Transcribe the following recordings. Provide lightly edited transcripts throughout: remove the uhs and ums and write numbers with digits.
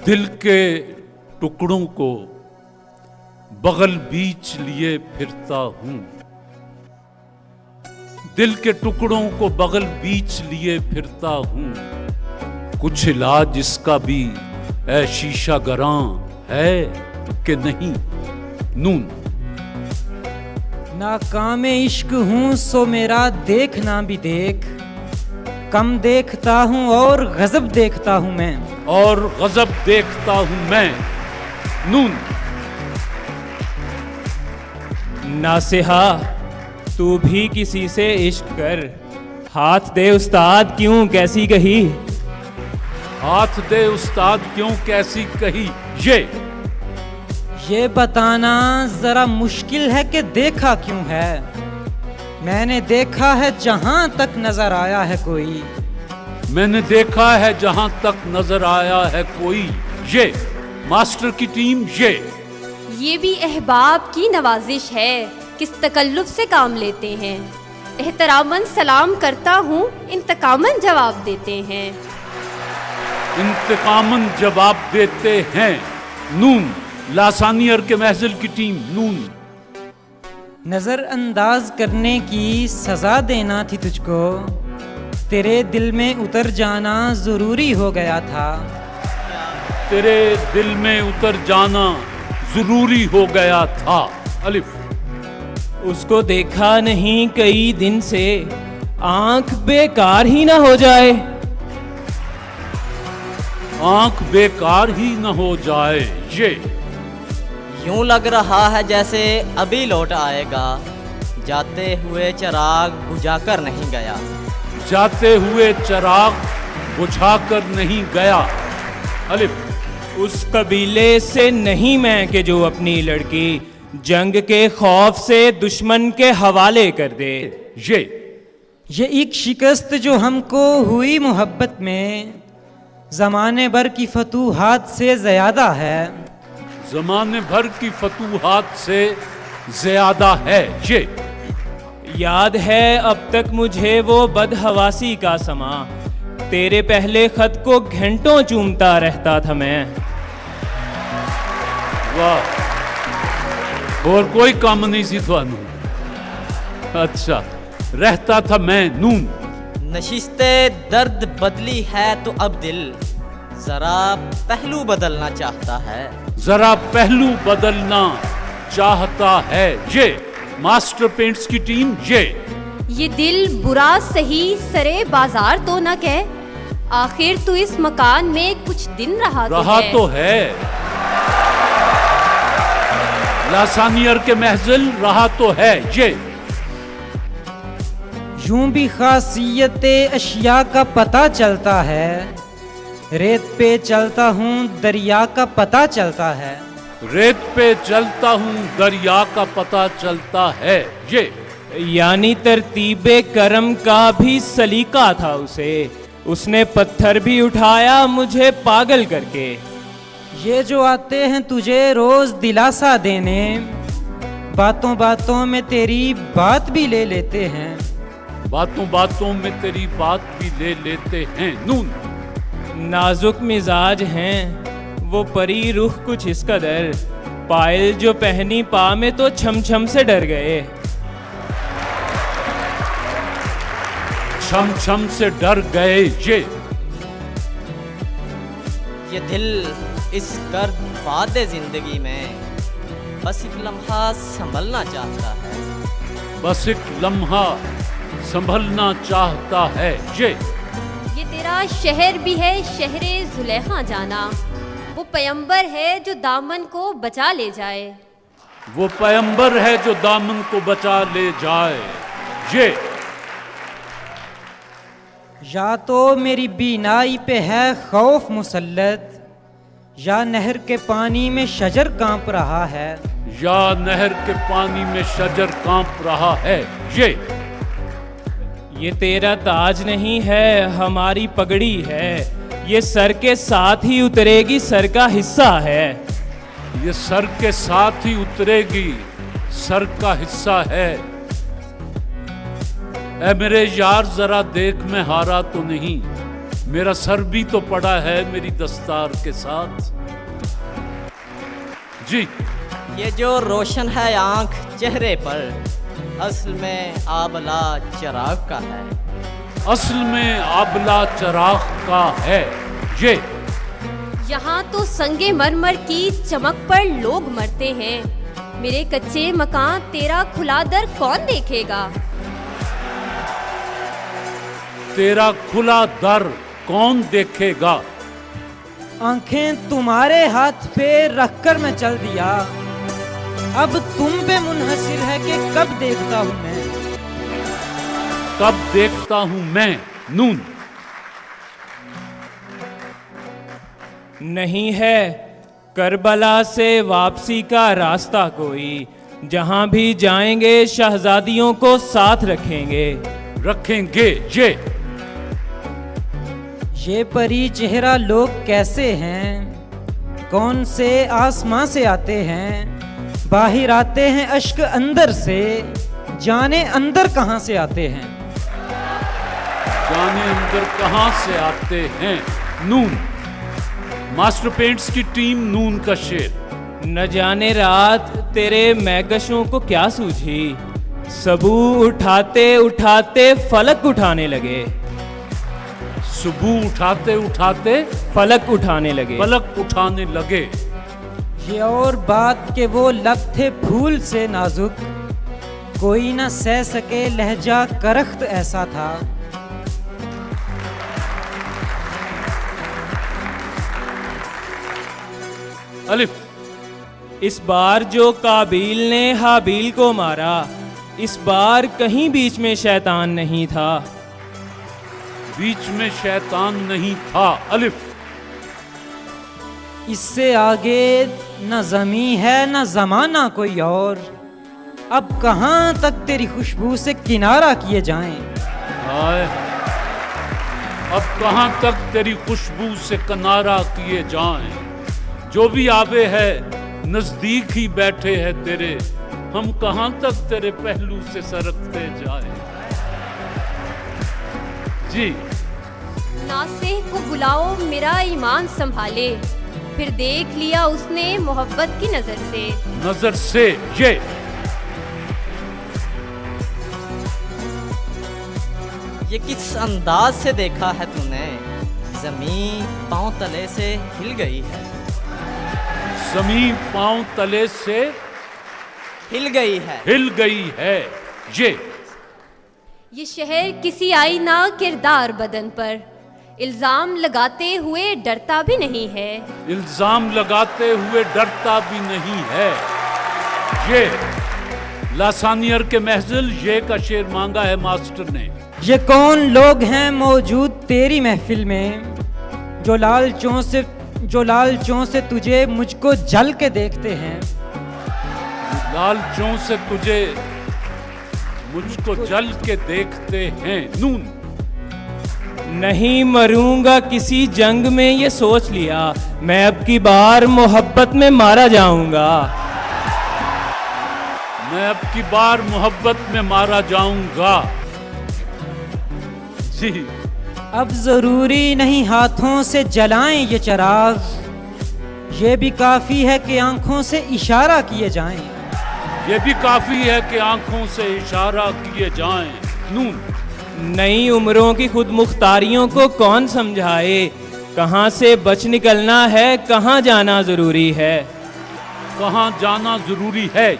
दिल के टुकड़ों को बगल बीच लिए फिरता हूं, दिल के टुकड़ों को बगल बीच लिए फिरता हूं। कुछ इलाज इसका भी ऐ शीशा गरां है कि नहीं। नून। नाकाम इश्क हूँ सो मेरा देखना भी देख, कम देखता हूँ और गजब देखता हूँ मैं, और गजब देखता हूं मैं। नून। नासिहा, तू भी किसी से इश्क कर, हाथ दे उस्ताद क्यों कैसी कही। हाथ दे उस्ताद क्यों कैसी कही। ये बताना जरा मुश्किल है कि देखा क्यों है। मैंने देखा है जहां तक नजर आया है कोई, मैंने देखा है जहां तक नजर आया है कोई। ये मास्टर की टीम। ये भी अहबाब की नवाजिश है, किस तकल्लुफ से काम लेते हैं। एहतरामन सलाम करता हूँ, इंतकामन जवाब देते हैं। इंतकामन जवाब देते हैं। नून। लासानियर के महजिल की टीम। नून। नजरअंदाज करने की सजा देना थी तुझको, तेरे दिल में उतर जाना जरूरी हो गया था। तेरे दिल में उतर जाना जरूरी हो गया था। अलिफ। उसको देखा नहीं कई दिन से, आंख बेकार ही ना हो जाए। आंख बेकार ही न हो जाए। यूं लग रहा है जैसे अभी लौट आएगा, जाते हुए चिराग बुझाकर नहीं गया। जाते हुए चिराग बुझाकर नहीं गया। अलिफ। उस कबीले से नहीं मैं कि जो अपनी लड़की जंग के खौफ से दुश्मन के हवाले कर दे। ये एक शिकस्त जो हमको हुई मोहब्बत में, जमाने भर की फतूहात से ज्यादा है। जमाने भर की फतूहात से ज्यादा है। याद है अब तक मुझे वो बदहवासी का समा, तेरे पहले खत को घंटों चूमता रहता था मैं। वाह, और कोई काम नहीं सी थानू। अच्छा, रहता था मैं। नून। नशिस्ते दर्द बदली है तो अब दिल जरा पहलू बदलना चाहता है। जरा पहलू बदलना चाहता है। मास्टर पेंट्स की टीम। ये दिल बुरा सही सरे बाजार तो न कह, आखिर तू इस मकान में कुछ दिन रहा तो है। लासानियर के महजिल रहा तो है। यूं भी खासियते अशिया का पता चलता है, रेत पे चलता हूँ दरिया का पता चलता है। रेत पे चलता हूँ दरिया का पता चलता है। यानी तरतीबे करम का भी सलीका था उसे, उसने पत्थर भी उठाया मुझे पागल करके। ये जो आते हैं तुझे रोज दिलासा देने, बातों बातों में तेरी बात भी ले लेते हैं। बातों बातों में तेरी बात भी ले लेते हैं। नून। नाजुक मिजाज हैं वो परी रुख कुछ इस कदर, पायल जो पहनी पा में तो छम छम से डर गए। छम छम से डर गए। ये दिल इस गर्द वादे जिंदगी में बस एक लम्हा संभलना चाहता है। बस एक लम्हा संभलना चाहता है। ये तेरा शहर भी है शहरे जुलेखा जाना, वो पैगंबर है जो दामन को बचा ले जाए। वो पैगंबर है जो दामन को बचा ले जाए। या तो मेरी बीनाई पे है खौफ मुसल्लत, या नहर के पानी में शजर कांप रहा है। या नहर के पानी में शजर कांप रहा है। ये तेरा ताज नहीं है हमारी पगड़ी है, ये सर के साथ ही उतरेगी सर का हिस्सा है। ये सर के साथ ही उतरेगी सर का हिस्सा है। ऐ मेरे यार जरा देख मैं हारा तो नहीं, मेरा सर भी तो पड़ा है मेरी दस्तार के साथ। जी, ये जो रोशन है आंख चेहरे पर, असल में आबला चिराग का है। असल में आबला चिराग का है ये। यहाँ तो संगे मरमर की चमक पर लोग मरते हैं। मेरे कच्चे मकान तेरा खुला दर कौन देखेगा? तेरा खुला दर कौन देखेगा? आंखें तुम्हारे हाथ पे रखकर मैं चल दिया, अब तुम पे मुनहसिर है कि कब देखता हूं मैं। कब देखता हूं मैं। नून। नहीं है करबला से वापसी का रास्ता कोई, जहां भी जाएंगे शहजादियों को साथ रखेंगे। रखेंगे ये परी चेहरा लोग कैसे हैं, कौन से आसमां से आते हैं, बाहर आते हैं अश्क अंदर से, जाने अंदर कहां से आते हैं। जाने अंदर कहां से आते हैं। नून। मास्टर पेंट्स की टीम नून का शेर। न जाने रात तेरे मैकशों को क्या सूझी, सबू उठाते उठाते फलक उठाने लगे। सुबह उठाते उठाते फलक उठाने लगे। पलक उठाने लगे। ये और बात के वो लब थे फूल से नाजुक, कोई ना सह सके लहजा करख्त ऐसा था। अलिफ। इस बार जो काबील ने हाबील को मारा, इस बार कहीं बीच में शैतान नहीं था। बीच में शैतान नहीं था। अलिफ। इससे आगे न ज़मीं है न ज़माना कोई और, अब कहाँ तक तेरी खुशबू से किनारा किए जाएं। हाय, अब कहाँ तक तेरी खुशबू से किनारा किए जाएं। जो भी आवे है नजदीक ही बैठे हैं तेरे, हम कहाँ तक तेरे पहलू से सरकते जाएं। जी। नासेह को बुलाओ मेरा ईमान संभाले, फिर देख लिया उसने मोहब्बत की नजर से। नजर से ये किस अंदाज से देखा है तूने, जमीन पांव तले से हिल गई है। जमीन पांव तले से हिल गई है। हिल गई है। ये शहर किसी आईना किरदार बदन पर, इल्जाम लगाते हुए डरता भी नहीं है। इल्जाम लगाते हुए डरता भी नहीं है। ये लासानियर के महजिल ये का शेर मांगा है मास्टर ने। ये कौन लोग हैं मौजूद तेरी महफिल में, जो लालचों से तुझे मुझको जल के देखते हैं। लालचों से तुझे मुझको जल के देखते हैं। नून। नहीं मरूंगा किसी जंग में ये सोच लिया, मैं अब की बार मोहब्बत में मारा जाऊंगा। मैं अब की बार मोहब्बत में मारा जाऊंगा। जी। अब जरूरी नहीं हाथों से जलाएं ये चिराग, ये भी काफी है कि आंखों से इशारा किए जाएं। ये भी काफी है कि आंखों से इशारा किए जाएं। नून। नई उम्रों की खुद मुख्तारियों को कौन समझाए, कहाँ से बच निकलना है, कहाँ जाना जरूरी है। कहाँ जाना जरूरी है।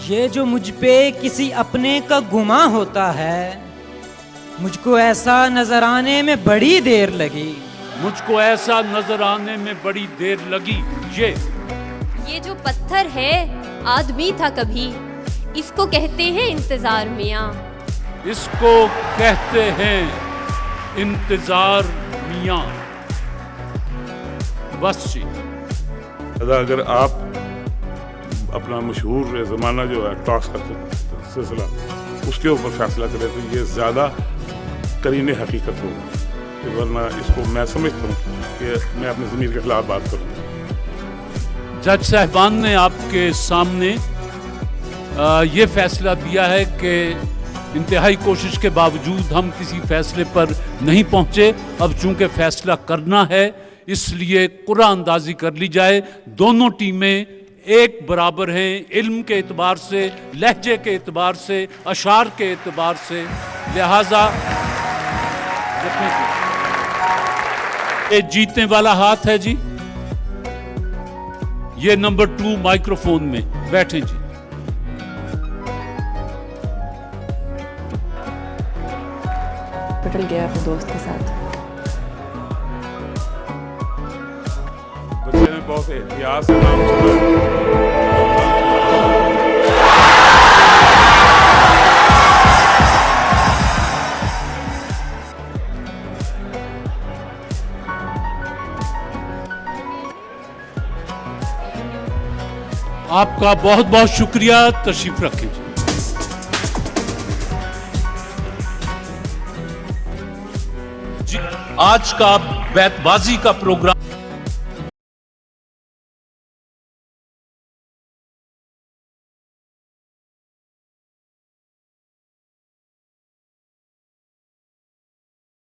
ये जो मुझ पे किसी अपने का गुमा होता है, मुझको ऐसा नजर आने में बड़ी देर लगी। मुझको ऐसा नजर आने में बड़ी देर लगी। ये जो पत्थर है आदमी था कभी, इसको कहते हैं इंतजार मियाँ। इसको कहते हैं इंतजार मियाँ। बस जी। अगर आप अपना मशहूर ज़माना जो है टॉक्स का सिलसिला उसके ऊपर फैसला करें तो ये ज़्यादा करीने हकीकत होगा, वरना इसको मैं समझता हूँ कि मैं अपनी ज़मीर के खिलाफ बात करूँ। जज साहबान ने आपके सामने ये फैसला दिया है कि इंतहाई कोशिश के बावजूद हम किसी फैसले पर नहीं पहुंचे। अब चूंकि फैसला करना है, इसलिए कुरान अंदाजी कर ली जाए। दोनों टीमें एक बराबर हैं, इल्म के एतबार से, लहजे के एतबार से, अशार के एतबार से। लिहाजा ये जीतने वाला हाथ है जी, ये नंबर 2 माइक्रोफोन में बैठे जी। हॉस्पिटल गया अपने दोस्त के साथ। बच्चे ने बहुत एहतियात से नाम चुना। आपका बहुत बहुत शुक्रिया। तशरीफ रखें जी। जी, आज का बैतबाजी का प्रोग्राम